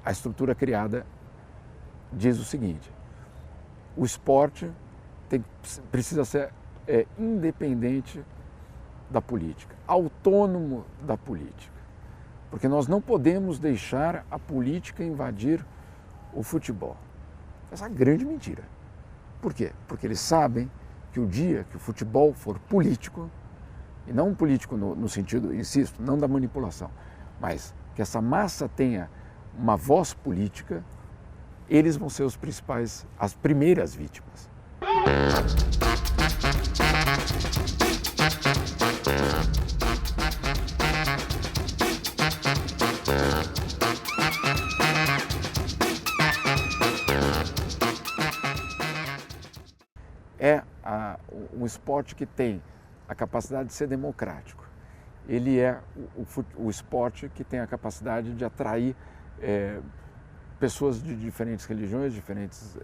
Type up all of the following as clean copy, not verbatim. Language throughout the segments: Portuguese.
a estrutura criada diz o seguinte: o esporte precisa ser independente da política, autônomo da política, porque nós não podemos deixar a política invadir o futebol. Essa é uma grande mentira. Por quê? Porque eles sabem que o dia que o futebol for político, e não político no sentido, insisto, não da manipulação, mas que essa massa tenha uma voz política, eles vão ser as primeiras vítimas. É um esporte que tem a capacidade de ser democrático. Ele é o esporte que tem a capacidade de atrair pessoas de diferentes religiões, diferentes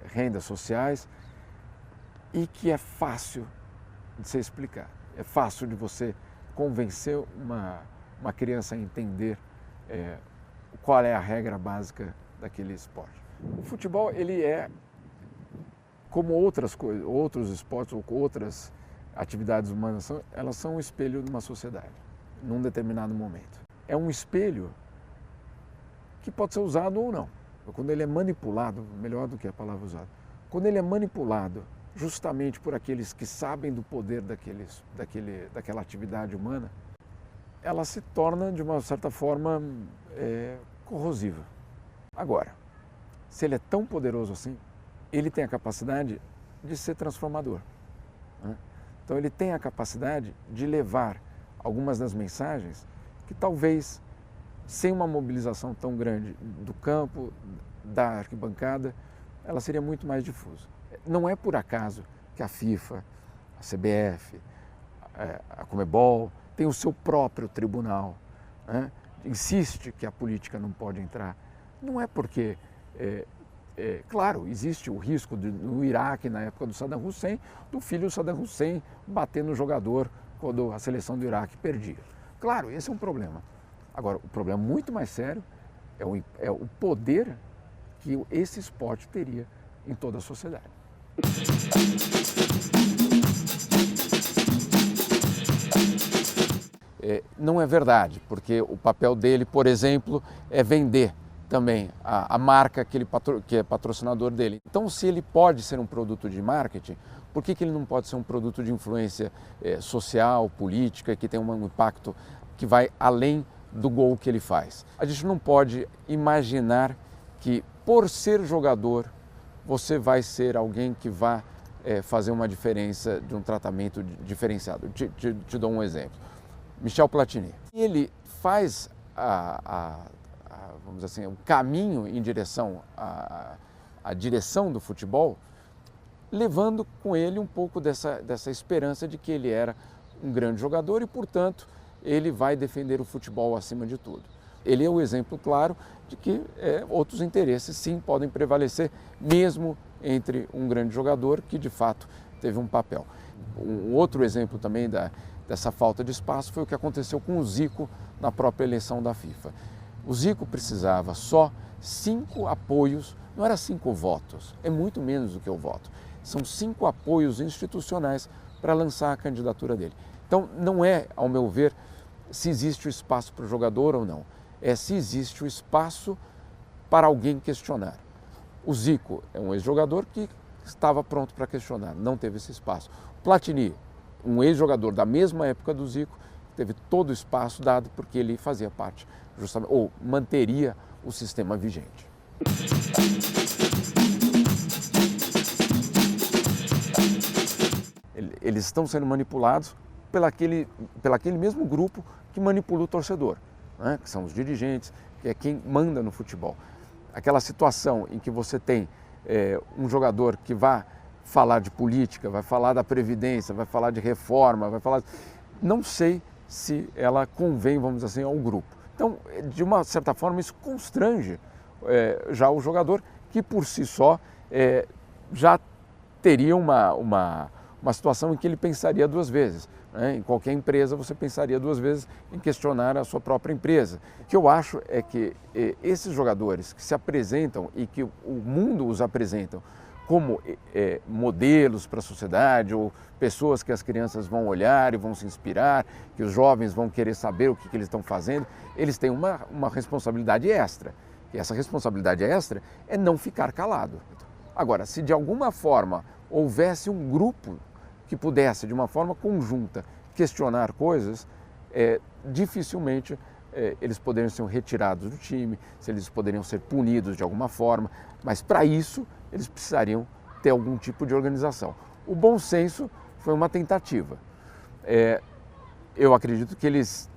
rendas sociais, e que é fácil de se explicar. É fácil de você convencer uma criança a entender qual é a regra básica daquele esporte. O futebol, ele é como outras coisas, outros esportes ou outras atividades humanas, elas são um espelho de uma sociedade, num determinado momento. É um espelho que pode ser usado ou não. Quando ele é manipulado, melhor do que a palavra usada, quando ele é manipulado justamente por aqueles que sabem do poder daquela atividade humana, ela se torna, de uma certa forma, corrosiva. Agora, se ele é tão poderoso assim, ele tem a capacidade de ser transformador, né? Então ele tem a capacidade de levar algumas das mensagens que talvez, sem uma mobilização tão grande do campo, da arquibancada, ela seria muito mais difusa. Não é por acaso que a FIFA, a CBF, a Conmebol tem o seu próprio tribunal, né? Insiste que a política não pode entrar. Não é porque... claro, existe o risco no Iraque, na época do Saddam Hussein, do filho do Saddam Hussein bater no jogador quando a seleção do Iraque perdia. Claro, esse é um problema. Agora, o problema muito mais sério é o poder que esse esporte teria em toda a sociedade. Não é verdade, porque o papel dele, por exemplo, é vender também a marca que é patrocinador dele. Então, se ele pode ser um produto de marketing, por que ele não pode ser um produto de influência social, política, que tem um impacto que vai além do gol que ele faz? A gente não pode imaginar que, por ser jogador, você vai ser alguém que vá fazer uma diferença de um tratamento diferenciado. Te dou um exemplo. Michel Platini. Ele faz vamos dizer assim, o caminho em direção à direção do futebol, levando com ele um pouco dessa esperança de que ele era um grande jogador e, portanto, ele vai defender o futebol acima de tudo. Ele é o exemplo claro de que outros interesses, sim, podem prevalecer, mesmo entre um grande jogador que, de fato, teve um papel. Um outro exemplo também dessa falta de espaço foi o que aconteceu com o Zico na própria eleição da FIFA. O Zico precisava só 5 apoios, não era 5 votos, é muito menos do que o voto. São 5 apoios institucionais para lançar a candidatura dele. Então, não é, ao meu ver, se existe o espaço para o jogador ou não, é se existe o espaço para alguém questionar. O Zico é um ex-jogador que estava pronto para questionar, não teve esse espaço. O Platini, um ex-jogador da mesma época do Zico, teve todo o espaço dado porque ele fazia parte, justamente, ou manteria o sistema vigente. Eles estão sendo manipulados pelaquele mesmo grupo que manipula o torcedor, né? Que são os dirigentes, que é quem manda no futebol. Aquela situação em que você tem um jogador que vai falar de política, vai falar da Previdência, vai falar de reforma, vai falar... Não sei se ela convém, vamos dizer assim, ao grupo. Então, de uma certa forma, isso constrange já o jogador, que por si só já teria uma situação em que ele pensaria 2 vezes. né? Em qualquer empresa você pensaria duas vezes em questionar a sua própria empresa. O que eu acho é que esses jogadores que se apresentam e que o mundo os apresentam como modelos para a sociedade ou pessoas que as crianças vão olhar e vão se inspirar, que os jovens vão querer saber o que eles estão fazendo, eles têm uma responsabilidade extra. E essa responsabilidade extra é não ficar calado. Agora, se de alguma forma houvesse um grupo que pudesse, de uma forma conjunta, questionar coisas, dificilmente eles poderiam ser retirados do time, se eles poderiam ser punidos de alguma forma, mas para isso eles precisariam ter algum tipo de organização. O bom senso foi uma tentativa. Eu acredito que eles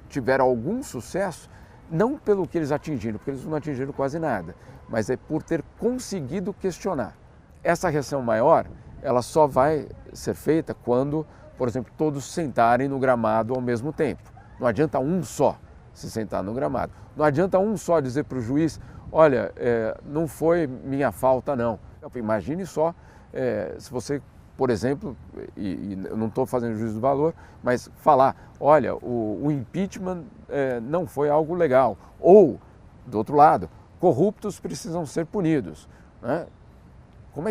tiveram algum sucesso, não pelo que eles atingiram, porque eles não atingiram quase nada, mas é por ter conseguido questionar. Essa reação maior, ela só vai ser feita quando, por exemplo, todos sentarem no gramado ao mesmo tempo. Não adianta um só se sentar no gramado. Não adianta um só dizer para o juiz, olha, não foi minha falta não. Imagine só se você, por exemplo, e eu não estou fazendo juízo do valor, mas falar, olha, o impeachment não foi algo legal. Ou, do outro lado, corruptos precisam ser punidos, né? Como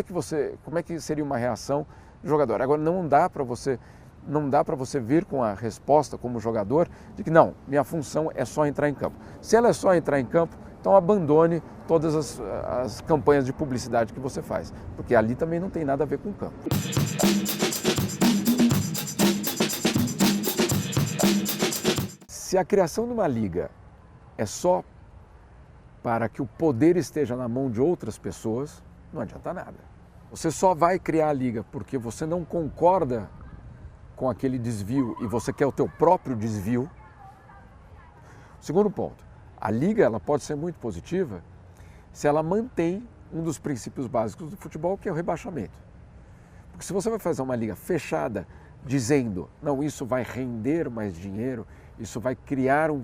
é que seria uma reação do jogador? Agora, não dá para você vir com a resposta como jogador de que não, minha função é só entrar em campo. Se ela é só entrar em campo, então abandone todas as campanhas de publicidade que você faz, porque ali também não tem nada a ver com o campo. Se a criação de uma liga é só para que o poder esteja na mão de outras pessoas, não adianta nada. Você só vai criar a liga porque você não concorda com aquele desvio e você quer o teu próprio desvio. Segundo ponto, a liga ela pode ser muito positiva se ela mantém um dos princípios básicos do futebol, que é o rebaixamento. Porque se você vai fazer uma liga fechada, dizendo, não, isso vai render mais dinheiro, isso vai criar um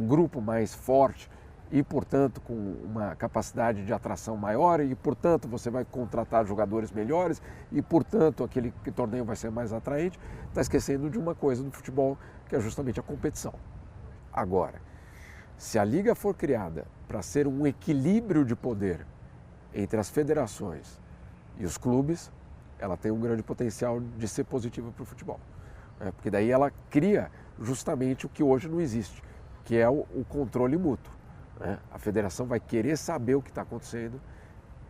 grupo mais forte e, portanto, com uma capacidade de atração maior e, portanto, você vai contratar jogadores melhores e, portanto, aquele torneio vai ser mais atraente, está esquecendo de uma coisa do futebol, que é justamente a competição. Agora, se a liga for criada para ser um equilíbrio de poder entre as federações e os clubes, ela tem um grande potencial de ser positiva para o futebol. Porque daí ela cria justamente o que hoje não existe, que é o controle mútuo. A federação vai querer saber o que está acontecendo,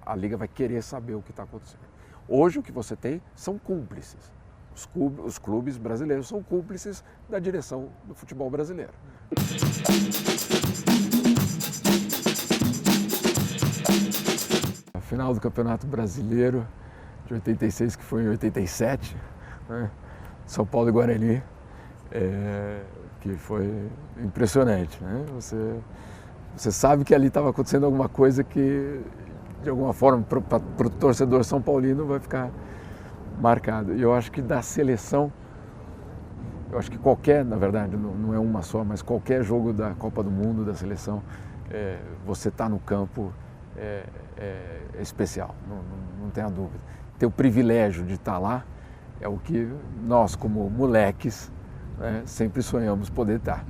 a liga vai querer saber o que está acontecendo. Hoje o que você tem são cúmplices. Os clubes brasileiros são cúmplices da direção do futebol brasileiro. A final do Campeonato Brasileiro de 86, que foi em 87, né? São Paulo e Guarani, que foi impressionante, né? Você sabe que ali estava acontecendo alguma coisa que, de alguma forma, para o torcedor são paulino vai ficar marcado. E eu acho que da seleção, eu acho que qualquer, na verdade, não é uma só, mas qualquer jogo da Copa do Mundo, da seleção, você está no campo é especial, não tenha dúvida. Ter o privilégio de estar lá é o que nós, como moleques, né, sempre sonhamos poder estar.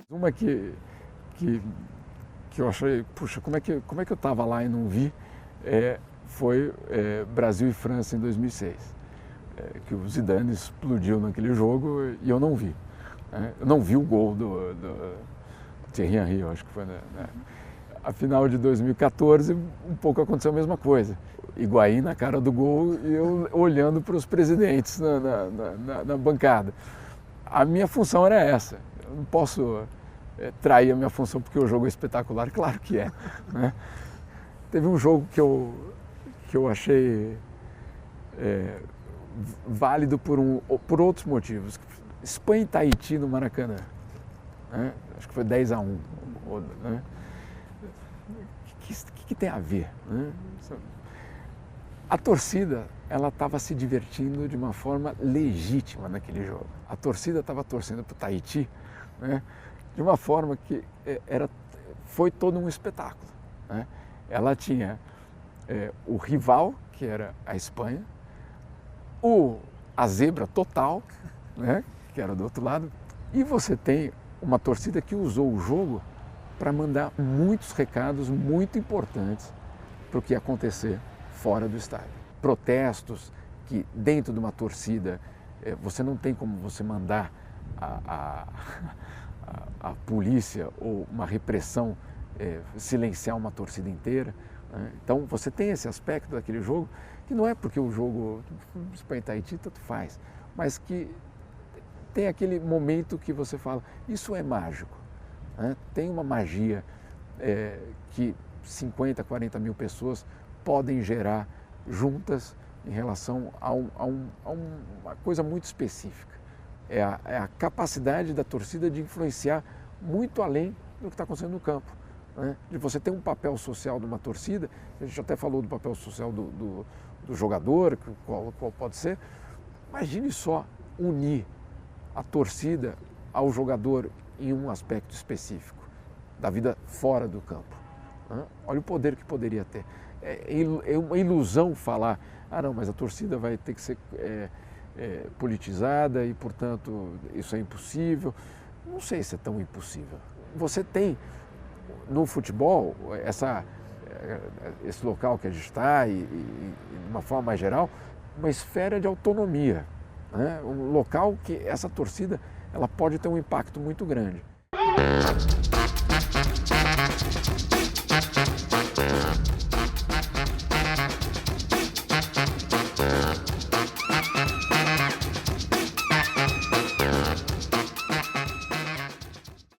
Uma que eu achei, puxa, como é que eu estava lá e não vi, foi Brasil e França em 2006, que o Zidane explodiu naquele jogo e eu não vi. Eu não vi o gol do Thierry Henry, eu acho que foi, né? A final de 2014, um pouco aconteceu a mesma coisa. Higuaín na cara do gol e eu olhando para os presidentes na bancada. A minha função era essa. Eu não posso trair a minha função porque o jogo é espetacular, claro que é, né? Teve um jogo que eu achei válido por outros motivos. Espanha e Tahiti no Maracanã, né? Acho que foi 10-1, né? O que tem a ver, né? A torcida, ela estava se divertindo de uma forma legítima naquele jogo. A torcida estava torcendo para o Tahiti, né, de uma forma que foi todo um espetáculo, né? Ela tinha o rival, que era a Espanha, a zebra total, né, que era do outro lado, e você tem uma torcida que usou o jogo para mandar muitos recados muito importantes para o que ia acontecer fora do estádio. Protestos que dentro de uma torcida você não tem como você mandar a polícia ou uma repressão silenciar uma torcida inteira. Né? Então você tem esse aspecto daquele jogo que não é porque o jogo Espanha e Tahiti tanto faz, mas que tem aquele momento que você fala, isso é mágico. Né? Tem uma magia que 50, 40 mil pessoas podem gerar juntas em relação a uma coisa muito específica. É a capacidade da torcida de influenciar muito além do que está acontecendo no campo. Né? De você ter um papel social de uma torcida, a gente até falou do papel social do jogador, qual pode ser. Imagine só unir a torcida ao jogador em um aspecto específico da vida fora do campo. Né? Olha o poder que poderia ter. É uma ilusão falar, não, mas a torcida vai ter que ser politizada e, portanto, isso é impossível. Não sei se é tão impossível. Você tem no futebol esse local que a gente está e, de uma forma mais geral, uma esfera de autonomia. Né? Um local que essa torcida ela pode ter um impacto muito grande.